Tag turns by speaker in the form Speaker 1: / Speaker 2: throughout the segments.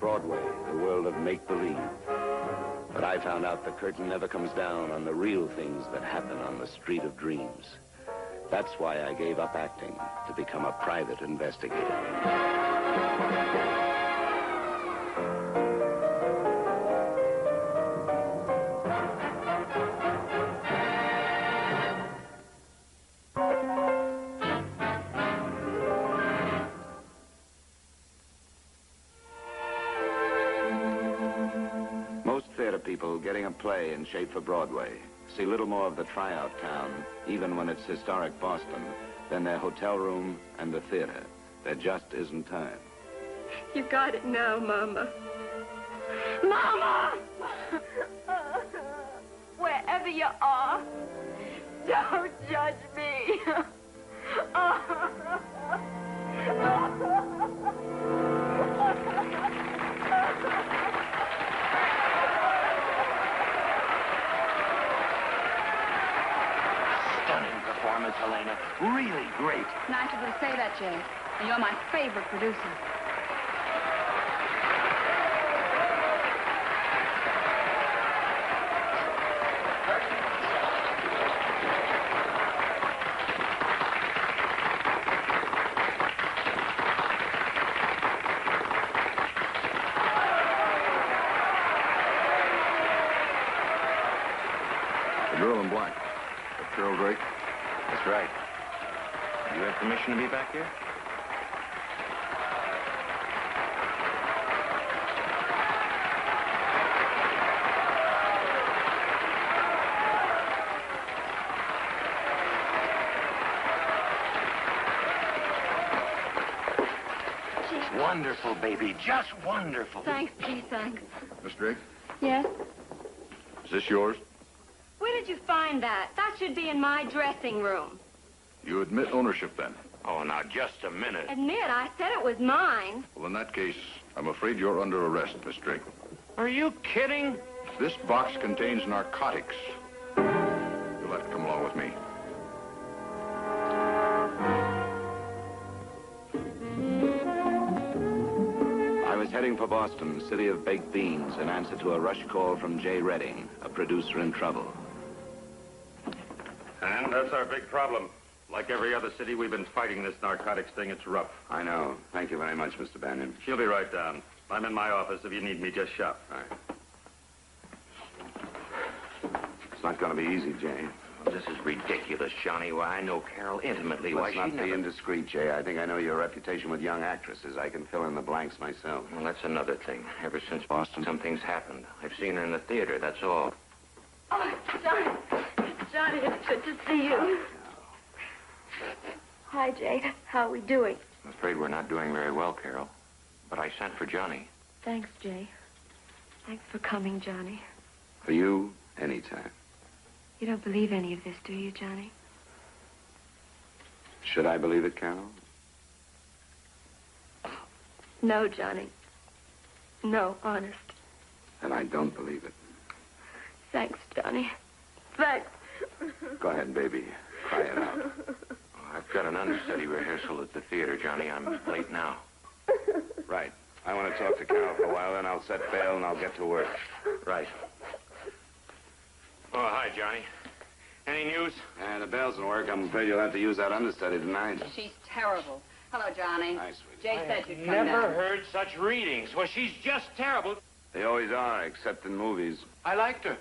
Speaker 1: Broadway, the world of make-believe. But I found out the curtain never comes down on the real things that happen on the street of dreams. That's why I gave up acting to become a private investigator. People getting a play in shape for Broadway see little more of the tryout town, even when it's historic Boston, than their hotel room and the theater. There just isn't time.
Speaker 2: You got it now, Mama. Mama! Wherever you are, don't judge me.
Speaker 3: Performance, Helena. Really great.
Speaker 4: Nice of you to say that, Jay. And you're my favorite producer.
Speaker 5: The girl in black. Carol Drake?
Speaker 3: That's right. You have permission to be back here? Wonderful, baby. Just wonderful.
Speaker 2: Thanks, G, thanks.
Speaker 5: Miss Drake?
Speaker 2: Yes?
Speaker 5: Is this yours?
Speaker 2: Where did you find that? That should be in my dressing room.
Speaker 5: You admit ownership, then?
Speaker 3: Oh, now, just a minute.
Speaker 2: Admit, I said it was mine.
Speaker 5: Well, in that case, I'm afraid you're under arrest, Miss Drake.
Speaker 3: Are you kidding?
Speaker 5: This box contains narcotics. You'll have to come along with me.
Speaker 1: I was heading for Boston, city of baked beans, in answer to a rush call from Jay Redding, a producer in trouble.
Speaker 6: And that's our big problem. Like every other city, we've been fighting this narcotics thing. It's rough.
Speaker 1: I know. Thank you very much, Mr. Bannon.
Speaker 6: She'll be right down. I'm in my office. If you need me, just shout.
Speaker 1: All right. It's not going to be easy, Jay.
Speaker 3: Oh, this is ridiculous, Johnny. Why, I know Carol intimately.
Speaker 1: Let's
Speaker 3: Why
Speaker 1: not be indiscreet, Jay. I think I know your reputation with young actresses. I can fill in the blanks myself.
Speaker 3: Well, that's another thing. Ever since Boston, something's happened. I've seen her in the theater, that's all.
Speaker 2: Oh, Johnny. Johnny, it's good to see you. Hi, Jay. How are we doing?
Speaker 3: I'm afraid we're not doing very well, Carol. But I sent for Johnny.
Speaker 2: Thanks, Jay. Thanks for coming, Johnny.
Speaker 1: For you, anytime.
Speaker 2: You don't believe any of this, do you, Johnny?
Speaker 1: Should I believe it, Carol?
Speaker 2: No, Johnny. No, honest.
Speaker 1: Then I don't believe it.
Speaker 2: Thanks, Johnny. Thanks.
Speaker 1: Go ahead, baby. Cry it out.
Speaker 3: Oh, I've got an understudy rehearsal at the theater, Johnny. I'm late now.
Speaker 1: Right. I want to talk to Carol for a while, then I'll set bail and I'll get to work.
Speaker 3: Right. Oh, hi, Johnny. Any news?
Speaker 1: The bail doesn't work. I'm afraid you'll have to use that understudy tonight.
Speaker 4: She's terrible. Hello, Johnny.
Speaker 1: Hi, sweetie.
Speaker 4: Jay said you'd come
Speaker 3: Never
Speaker 4: down.
Speaker 3: heard such readings. Well, she's just terrible.
Speaker 1: They always are, except in movies.
Speaker 3: I liked her.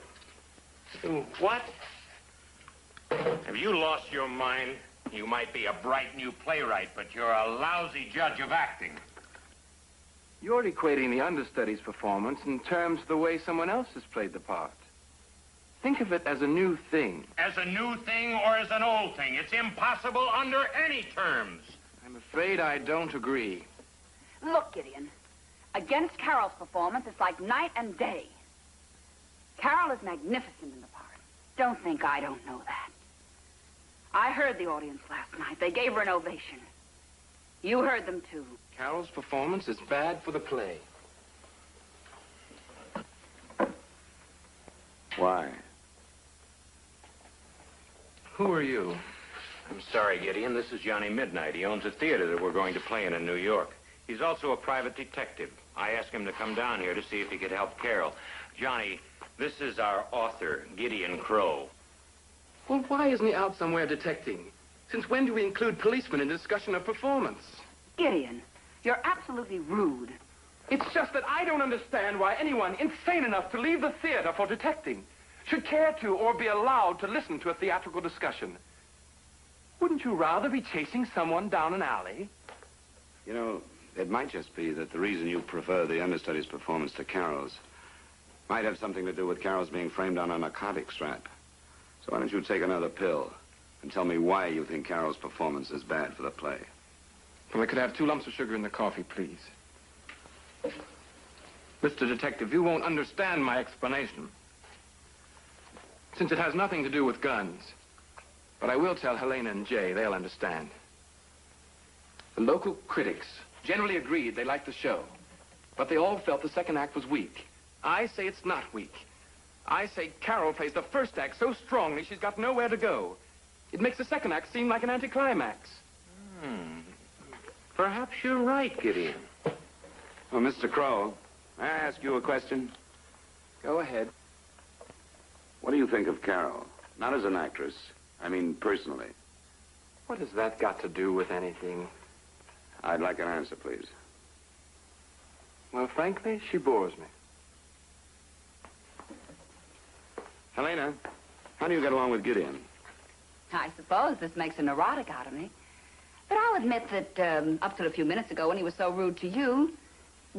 Speaker 3: What? Have you lost your mind? You might be a bright new playwright, but you're a lousy judge of acting.
Speaker 7: You're equating the understudy's performance in terms of the way someone else has played the part. Think of it as a new thing.
Speaker 3: As a new thing or as an old thing? It's impossible under any terms.
Speaker 7: I'm afraid I don't agree.
Speaker 4: Look, Gideon. Against Carol's performance, it's like night and day. Carol is magnificent in the part. Don't think I don't know that. I heard the audience last night. They gave her an ovation. You heard them, too.
Speaker 7: Carol's performance is bad for the play.
Speaker 1: Why?
Speaker 7: Who are you?
Speaker 3: I'm sorry, Gideon. This is Johnny Midnight. He owns a theater that we're going to play in New York. He's also a private detective. I asked him to come down here to see if he could help Carol. Johnny, this is our author, Gideon Crow.
Speaker 7: Well, why isn't he out somewhere detecting? Since when do we include policemen in discussion of performance?
Speaker 4: Gideon, you're absolutely rude.
Speaker 7: It's just that I don't understand why anyone insane enough to leave the theater for detecting should care to or be allowed to listen to a theatrical discussion. Wouldn't you rather be chasing someone down an alley?
Speaker 1: You know, it might just be that the reason you prefer the understudy's performance to Carol's might have something to do with Carol's being framed on a narcotics rap. So why don't you take another pill and tell me why you think Carol's performance is bad for the play?
Speaker 7: Well, I could have 2 lumps of sugar in the coffee, please. Mr. Detective, you won't understand my explanation, since it has nothing to do with guns. But I will tell Helena and Jay. They'll understand. The local critics generally agreed they liked the show, but they all felt the second act was weak. I say it's not weak. I say Carol plays the first act so strongly she's got nowhere to go. It makes the second act seem like an anticlimax.
Speaker 3: Perhaps you're right, Gideon.
Speaker 1: Well, Mr. Crow, may I ask you a question?
Speaker 7: Go ahead.
Speaker 1: What do you think of Carol? Not as an actress. I mean, personally.
Speaker 7: What has that got to do with anything?
Speaker 1: I'd like an answer, please.
Speaker 7: Well, frankly, she bores me.
Speaker 1: Helena, how do you get along with Gideon?
Speaker 4: I suppose this makes a neurotic out of me. But I'll admit that up till a few minutes ago when he was so rude to you,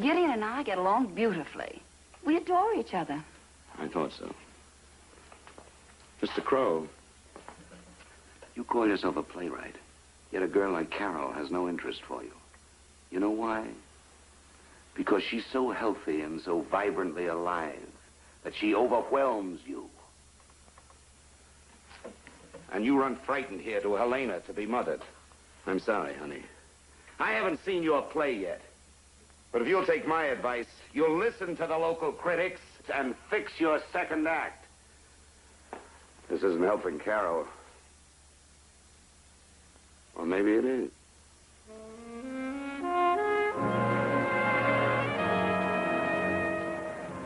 Speaker 4: Gideon and I get along beautifully. We adore each other.
Speaker 1: I thought so. Mr. Crow, you call yourself a playwright, yet a girl like Carol has no interest for you. You know why? Because she's so healthy and so vibrantly alive that she overwhelms you. And you run frightened here to Helena to be mothered. I'm sorry, honey. I haven't seen your play yet. But if you'll take my advice, you'll listen to the local critics and fix your second act. This isn't helping Carol. Or maybe it is.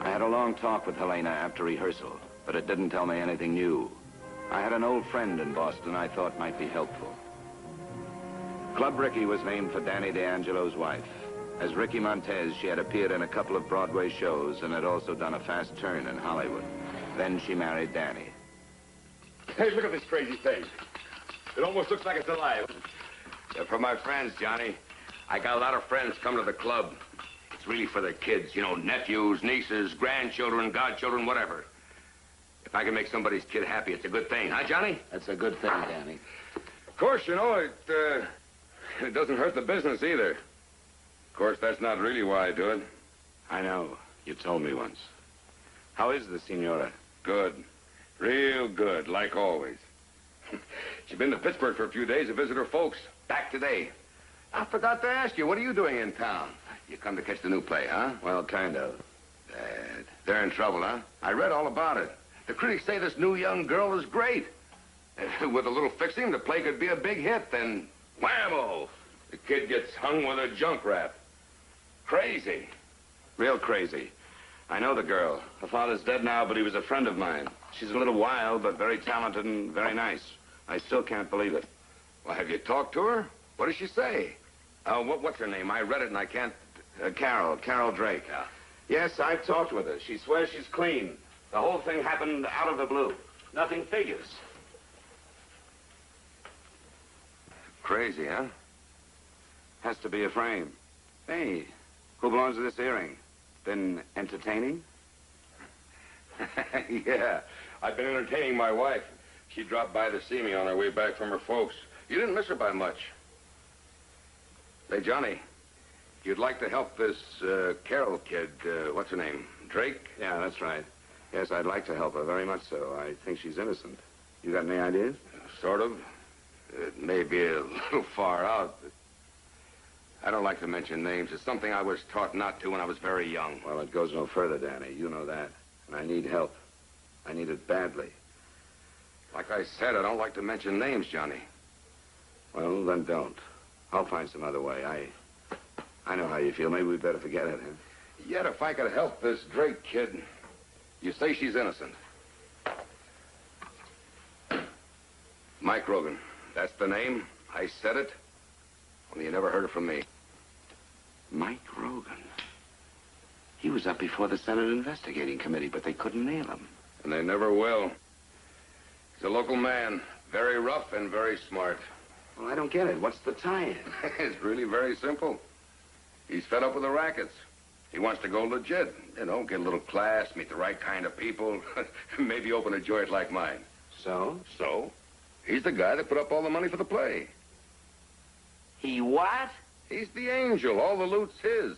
Speaker 1: I had a long talk with Helena after rehearsal, but it didn't tell me anything new. I had an old friend in Boston I thought might be helpful. Club Ricky was named for Danny D'Angelo's wife. As Ricky Montez, she had appeared in a couple of Broadway shows and had also done a fast turn in Hollywood. Then she married Danny.
Speaker 6: Hey, look at this crazy thing. It almost looks like it's alive.
Speaker 3: They're for my friends, Johnny. I got a lot of friends coming to the club. It's really for their kids, you know, nephews, nieces, grandchildren, godchildren, whatever. If I can make somebody's kid happy, it's a good thing, huh, Johnny?
Speaker 1: That's a good thing, Danny.
Speaker 6: Of course, you know, it doesn't hurt the business either. Of course, that's not really why I do it.
Speaker 1: I know. You told me once. How is the Senora?
Speaker 6: Good. Real good, like always. She's been to Pittsburgh for a few days to visit her folks.
Speaker 3: Back today. I forgot to ask you, what are you doing in town? You come to catch the new play, huh?
Speaker 1: Well, kind of.
Speaker 3: They're in trouble, huh? I read all about it. The critics say this new young girl is great. With a little fixing, the play could be a big hit, then whammo! The kid gets hung with a junk rap. Crazy.
Speaker 1: Real crazy. I know the girl. Her father's dead now, but he was a friend of mine. She's a little wild, but very talented and very nice. I still can't believe it.
Speaker 3: Well, have you talked to her? What does she say? What's her name? I read it and I can't...
Speaker 1: Carol Drake.
Speaker 3: Yeah.
Speaker 1: Yes, I've talked with her. She swears she's clean. The whole thing happened out of the blue. Nothing figures.
Speaker 3: Crazy, huh?
Speaker 1: Has to be a frame. Hey, who belongs to this earring? Been entertaining?
Speaker 6: Yeah, I've been entertaining my wife. She dropped by to see me on her way back from her folks. You didn't miss her by much. Say, Johnny, you'd like to help this Carol kid, what's her name, Drake?
Speaker 1: Yeah, that's right. Yes, I'd like to help her, very much so. I think she's innocent. You got any ideas?
Speaker 6: Sort of. It may be a little far out, but I don't like to mention names. It's something I was taught not to when I was very young.
Speaker 1: Well, it goes no further, Danny. You know that. And I need help. I need it badly.
Speaker 6: Like I said, I don't like to mention names, Johnny. Well, then don't. I'll find some other way. I know how you feel. Maybe we'd better forget it, huh?
Speaker 3: Yet if I could help this Drake kid, you say she's innocent. Mike Rogan. That's the name. I said it. Only you never heard it from me.
Speaker 1: Mike Rogan. He was up before the Senate Investigating Committee, but they couldn't nail him.
Speaker 3: And they never will. He's a local man. Very rough and very smart.
Speaker 1: Well, I don't get it. What's the tie-in?
Speaker 3: It's really very simple. He's fed up with the rackets. He wants to go legit. You know, get a little class, meet the right kind of people. Maybe open a joint like mine.
Speaker 1: So?
Speaker 3: So? He's the guy that put up all the money for the play.
Speaker 1: He what?
Speaker 3: He's the angel. All the loot's his.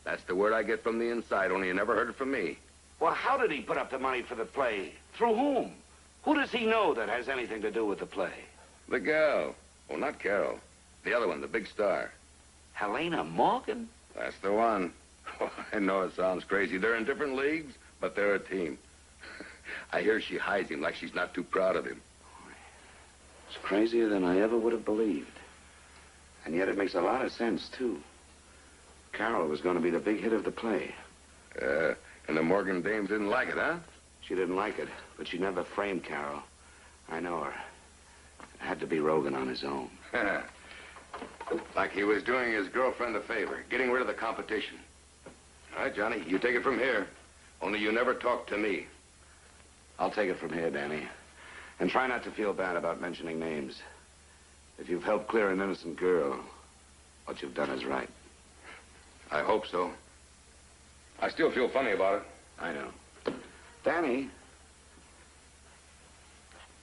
Speaker 3: That's the word I get from the inside, only you never heard it from me.
Speaker 1: Well, how did he put up the money for the play? Through whom? Who does he know that has anything to do with the play?
Speaker 3: The gal. Oh, not Carol. The other one, the big star.
Speaker 1: Helena Morgan?
Speaker 3: That's the one. Oh, I know it sounds crazy. They're in different leagues, but they're a team. I hear she hides him like she's not too proud of him.
Speaker 1: It's crazier than I ever would have believed. And yet it makes a lot of sense, too. Carol was going to be the big hit of the play.
Speaker 3: And the Morgan dames didn't like it, huh?
Speaker 1: She didn't like it, but she never framed Carol. I know her. It had to be Rogan on his own.
Speaker 3: Like he was doing his girlfriend a favor, getting rid of the competition. All right, Johnny, you take it from here. Only you never talk to me.
Speaker 1: I'll take it from here, Danny. And try not to feel bad about mentioning names. If you've helped clear an innocent girl, what you've done is right.
Speaker 3: I hope so. I still feel funny about it.
Speaker 1: I know. Danny,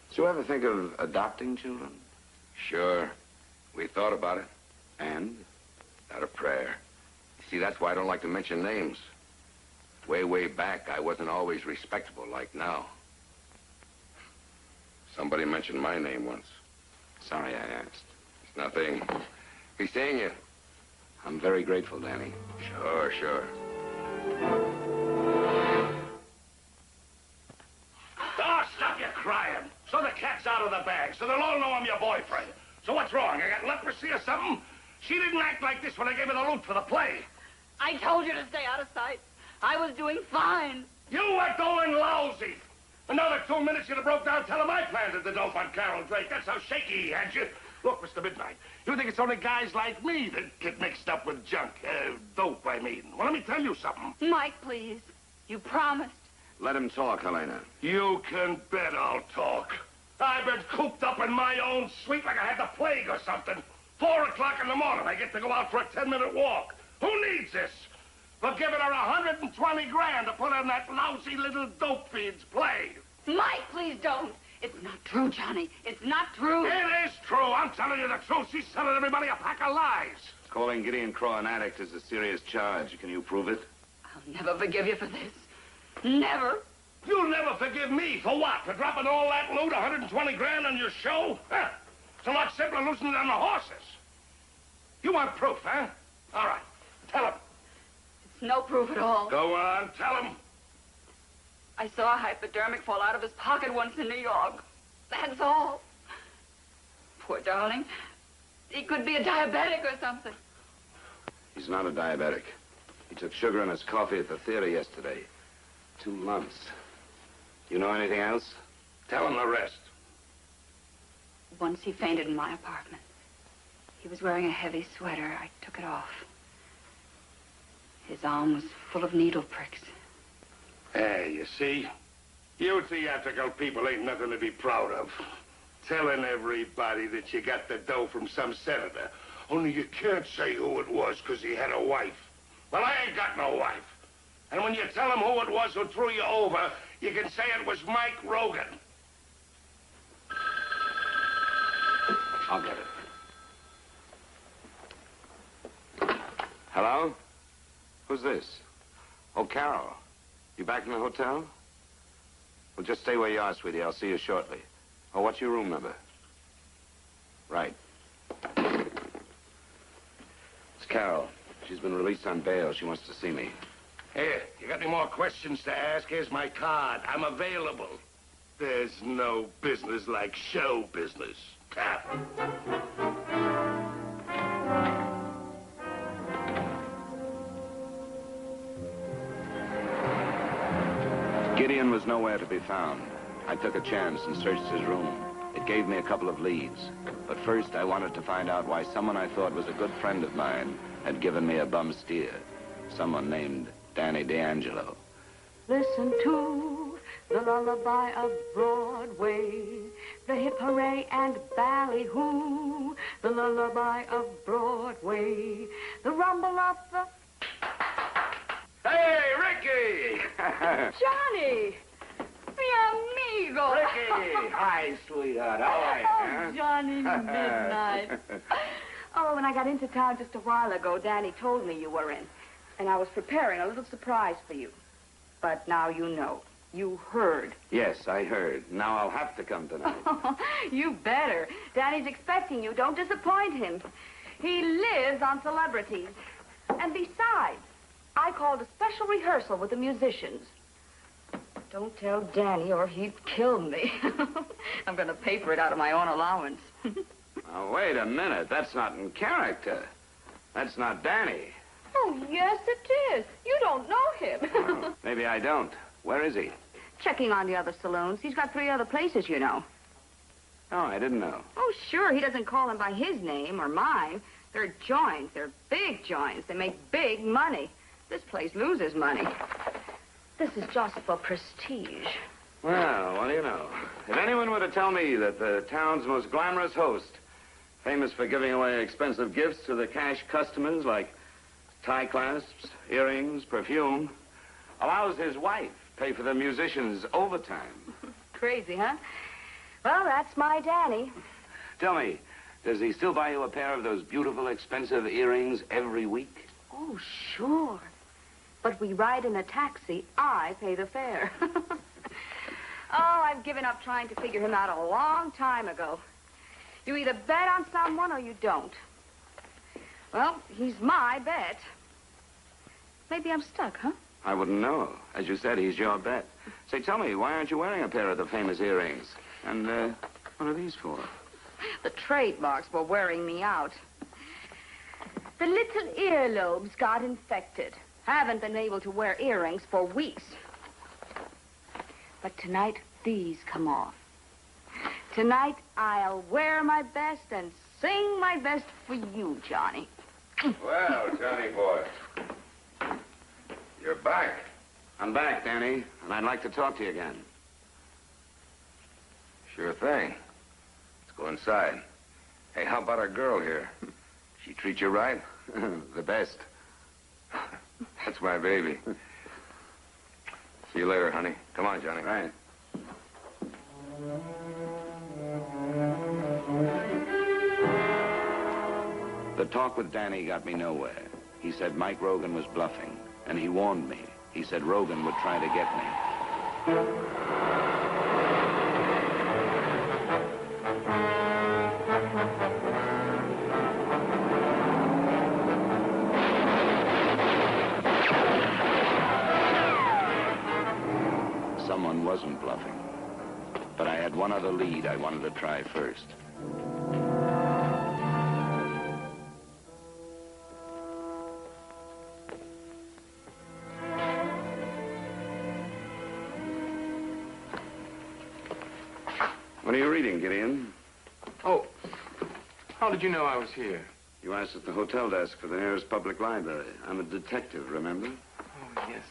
Speaker 1: did you ever think of adopting children?
Speaker 3: Sure. We thought about it.
Speaker 1: And?
Speaker 3: Not a prayer. You see, that's why I don't like to mention names. Way, way back, I wasn't always respectable like now. Somebody mentioned my name once.
Speaker 1: Sorry I asked.
Speaker 3: It's nothing. He's seeing you.
Speaker 1: I'm very grateful, Danny.
Speaker 3: Sure, sure.
Speaker 8: Oh, stop your crying. So the cat's out of the bag, so they'll all know I'm your boyfriend. So what's wrong? I got leprosy or something? She didn't act like this when I gave her the loot for the play.
Speaker 2: I told you to stay out of sight. I was doing fine.
Speaker 8: You were doing lousy. Another 2 minutes, you'd have broke down telling I planted the dope on Carol Drake. That's how shaky he had you. Look, Mr. Midnight, you think it's only guys like me that get mixed up with junk. Dope, I mean. Well, let me tell you something.
Speaker 2: Mike, please. You promised.
Speaker 1: Let him talk, Helena.
Speaker 8: You can bet I'll talk. I've been cooped up in my own suite like I had the plague or something. 4 o'clock in the morning, I get to go out for a 10-minute walk. Who needs this? For giving her 120 grand to put on that lousy little dope fiend's play.
Speaker 2: Mike, please don't. It's not true, Johnny. It's not true.
Speaker 8: It is true. I'm telling you the truth. She's telling everybody a pack of lies.
Speaker 1: Calling Gideon Crow an addict is a serious charge. Can you prove it?
Speaker 2: I'll never forgive you for this. Never.
Speaker 8: You'll never forgive me. For what? For dropping all that loot, 120 grand on your show? Huh. It's a lot simpler loosening it on the horses. You want proof, huh? All right. Tell him.
Speaker 2: It's no proof at all.
Speaker 8: Go on. Tell him.
Speaker 2: I saw a hypodermic fall out of his pocket once in New York. That's all. Poor darling. He could be a diabetic or something.
Speaker 1: He's not a diabetic. He took sugar in his coffee at the theater yesterday. 2 lumps. You know anything else?
Speaker 8: Tell him the rest.
Speaker 2: Once he fainted in my apartment. He was wearing a heavy sweater. I took it off. His arm was full of needle pricks.
Speaker 8: Hey, you see? You theatrical people ain't nothing to be proud of. Telling everybody that you got the dough from some senator. Only you can't say who it was because he had a wife. Well, I ain't got no wife. And when you tell him who it was who threw you over, you can say it was Mike Rogan.
Speaker 1: I'll get it. Hello? Who's this? Oh, Carol. You back in the hotel? Well, just stay where you are, sweetie. I'll see you shortly. Oh, what's your room number? Right. It's Carol. She's been released on bail. She wants to see me.
Speaker 8: Here, you got any more questions to ask? Here's my card. I'm available. There's no business like show business. Tap.
Speaker 1: Gideon was nowhere to be found. I took a chance and searched his room. It gave me a couple of leads. But first, I wanted to find out why someone I thought was a good friend of mine had given me a bum steer. Someone named Danny D'Angelo.
Speaker 9: Listen to the lullaby of Broadway, the hip hooray and ballyhoo, the lullaby of Broadway, the rumble of the...
Speaker 6: Hey, Ricky!
Speaker 4: Johnny! Mi amigo!
Speaker 6: Ricky! Hi, sweetheart. How are you?
Speaker 4: Oh, Johnny Midnight. Oh, when I got into town just a while ago, Danny told me you were in. And I was preparing a little surprise for you. But now you know. You heard.
Speaker 1: Yes, I heard. Now I'll have to come tonight.
Speaker 4: You better. Danny's expecting you. Don't disappoint him. He lives on celebrities. And besides, I called a special rehearsal with the musicians. Don't tell Danny or he'd kill me. I'm going to pay for it out of my own allowance.
Speaker 1: Now, wait a minute. That's not in character. That's not Danny.
Speaker 4: Oh, yes, it is. You don't know him.
Speaker 1: Oh, maybe I don't. Where is he?
Speaker 4: Checking on the other saloons. He's got 3 other places, you know.
Speaker 1: Oh, I didn't know.
Speaker 4: Oh, sure. He doesn't call them by his name or mine. They're joints. They're big joints. They make big money. This place loses money. This is just for prestige.
Speaker 1: Well, what do you know? If anyone were to tell me that the town's most glamorous host, famous for giving away expensive gifts to the cash customers like tie clasps, earrings, perfume, allows his wife pay for the musicians' overtime.
Speaker 4: Crazy, huh? Well, that's my Danny.
Speaker 1: Tell me, does he still buy you a pair of those beautiful, expensive earrings every week?
Speaker 4: Oh, sure. But we ride in a taxi. I pay the fare. Oh, I've given up trying to figure him out a long time ago. You either bet on someone or you don't. Well, he's my bet. Maybe I'm stuck, huh?
Speaker 1: I wouldn't know. As you said, he's your bet. Say, tell me, why aren't you wearing a pair of the famous earrings? And, what are these for?
Speaker 4: The trademarks were wearing me out. The little earlobes got infected. Haven't been able to wear earrings for weeks. But tonight, these come off. Tonight, I'll wear my best and sing my best for you, Johnny.
Speaker 6: Well, Johnny boy, you're back.
Speaker 1: I'm back, Danny, and I'd like to talk to you again.
Speaker 6: Sure thing. Let's go inside. Hey, how about our girl here? She treat you right?
Speaker 1: The best.
Speaker 6: That's my baby. See you later, honey. Come on, Johnny.
Speaker 1: Right. The talk with Danny got me nowhere. He said Mike Rogan was bluffing, and he warned me. He said Rogan would try to get me. Someone wasn't bluffing. But I had one other lead I wanted to try first. What are you reading, Gideon?
Speaker 7: Oh, how did you know I was here?
Speaker 1: You asked at the hotel desk for the nearest public library. I'm a detective, remember?
Speaker 7: Oh, yes.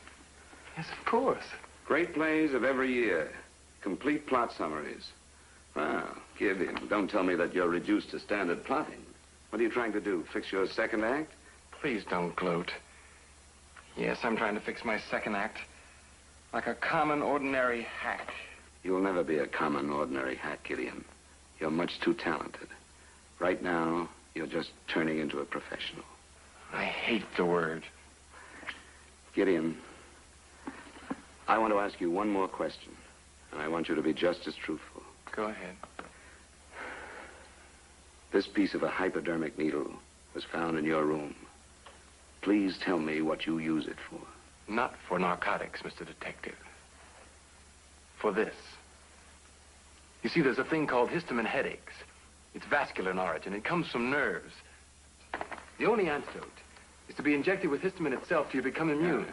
Speaker 7: Yes, of course.
Speaker 1: Great plays of every year. Complete plot summaries. Well, Gideon, don't tell me that you're reduced to standard plotting. What are you trying to do, fix your second act?
Speaker 7: Please don't gloat. Yes, I'm trying to fix my second act. Like a common, ordinary hack.
Speaker 1: You'll never be a common, ordinary hack, Gideon. You're much too talented. Right now, you're just turning into a professional.
Speaker 7: I hate the word.
Speaker 1: Gideon, I want to ask you one more question, and I want you to be just as truthful.
Speaker 7: Go ahead.
Speaker 1: This piece of a hypodermic needle was found in your room. Please tell me what you use it for.
Speaker 7: Not for narcotics, Mr. Detective. For this. You see, there's a thing called histamine headaches. It's vascular in origin. It comes from nerves. The only antidote is to be injected with histamine itself till you become immune.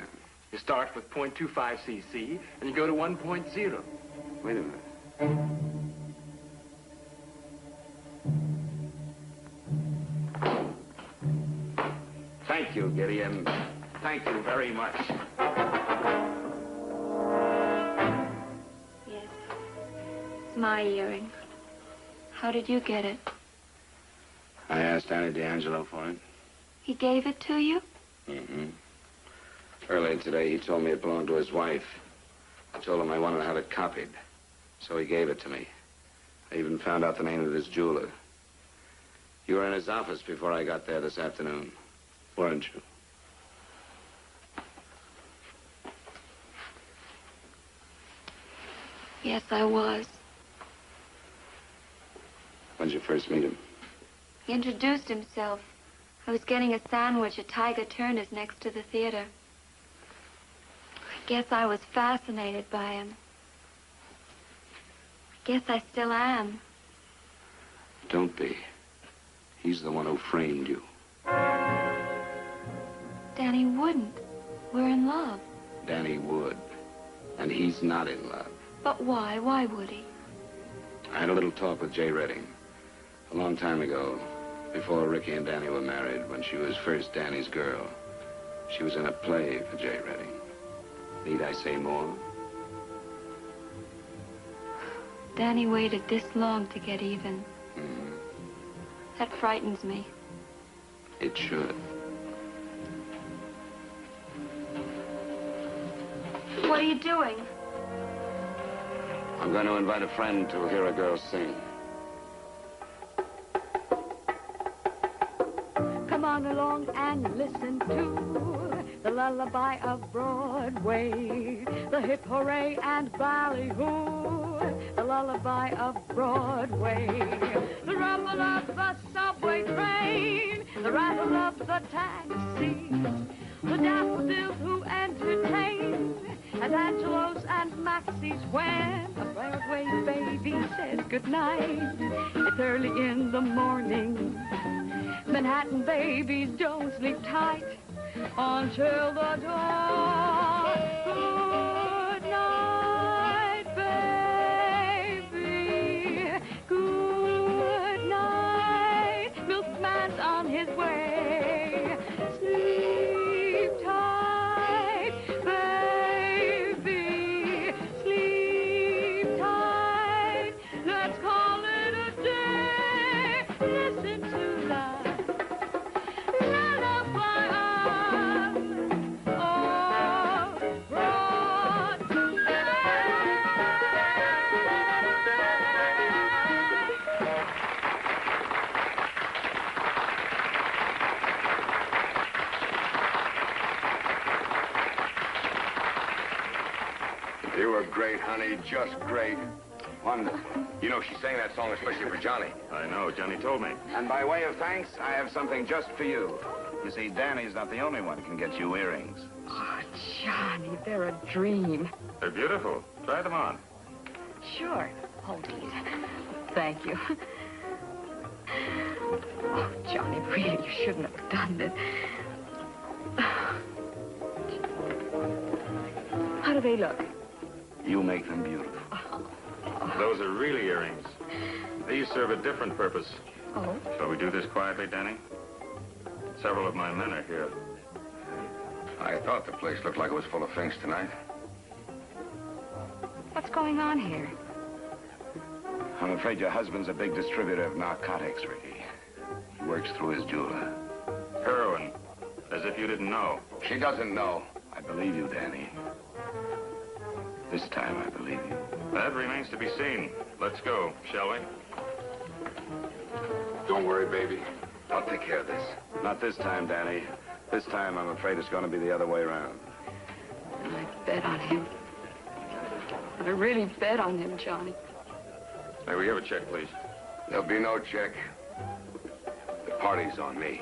Speaker 7: You start with 0.25 cc, and you go to 1.0.
Speaker 1: Wait a minute. Thank you, Gideon. Thank you very much.
Speaker 10: Yes. It's my earring. How did you get it?
Speaker 1: I asked Danny D'Angelo for it.
Speaker 10: He gave it to you?
Speaker 1: Mm-hmm. Earlier today, he told me it belonged to his wife. I told him I wanted to have it copied, so he gave it to me. I even found out the name of his jeweler. You were in his office before I got there this afternoon, weren't you?
Speaker 10: Yes, I was.
Speaker 1: When'd you first meet him?
Speaker 10: He introduced himself. I was getting a sandwich at Tiger Turner's next to the theater. I guess I was fascinated by him. I guess I still am.
Speaker 1: Don't be. He's the one who framed you.
Speaker 10: Danny wouldn't. We're in love.
Speaker 1: Danny would. And he's not in love.
Speaker 10: But why? Why would he?
Speaker 1: I had a little talk with Jay Redding a long time ago, before Ricky and Danny were married, when she was first Danny's girl. She was in a play for Jay Redding. Need I say more?
Speaker 10: Danny waited this long to get even.
Speaker 1: Mm-hmm.
Speaker 10: That frightens me.
Speaker 1: It should.
Speaker 10: What are you doing?
Speaker 1: I'm going to invite a friend to hear a girl sing.
Speaker 9: Come on along and listen to the lullaby of Broadway, the hip hooray and ballyhoo, the lullaby of Broadway, the rumble of the subway train, the rattle of the taxi, the daffodils who entertain, and Angelos and Maxie's when a Broadway baby says goodnight. It's early in the morning. Manhattan babies don't sleep tight until the dawn. Good night, baby. Good night. Milkman's on his way. Sleep tight, baby. Sleep tight. Let's call it a day. Listen to the
Speaker 3: You were great, honey, just great. Wonderful. You know, she sang that song especially for Johnny.
Speaker 5: I know, Johnny told me.
Speaker 6: And by way of thanks, I have something just for you. You see, Danny's not the only one who can get you earrings.
Speaker 9: Oh, Johnny, they're a dream.
Speaker 5: They're beautiful. Try them on.
Speaker 9: Sure. Hold these. Thank you. Oh, Johnny, really, you shouldn't have done this. How do they look?
Speaker 1: You make them beautiful.
Speaker 5: Those are really earrings. These serve a different purpose.
Speaker 9: Oh?
Speaker 5: Shall we do this quietly, Danny? Several of my men are here.
Speaker 3: I thought the place looked like it was full of things tonight.
Speaker 9: What's going on here?
Speaker 6: I'm afraid your husband's a big distributor of narcotics, Ricky. He works through his jeweler.
Speaker 5: Heroin. As if you didn't know.
Speaker 3: She doesn't know.
Speaker 6: I believe you, Danny. This time, I believe you.
Speaker 5: That remains to be seen. Let's go, shall we?
Speaker 3: Don't worry, baby. I'll take care of this.
Speaker 1: Not this time, Danny. This time, I'm afraid it's going to be the other way around.
Speaker 9: I bet on him. I really bet on him, Johnny.
Speaker 5: May we have a check, please?
Speaker 3: There'll be no check. The party's on me.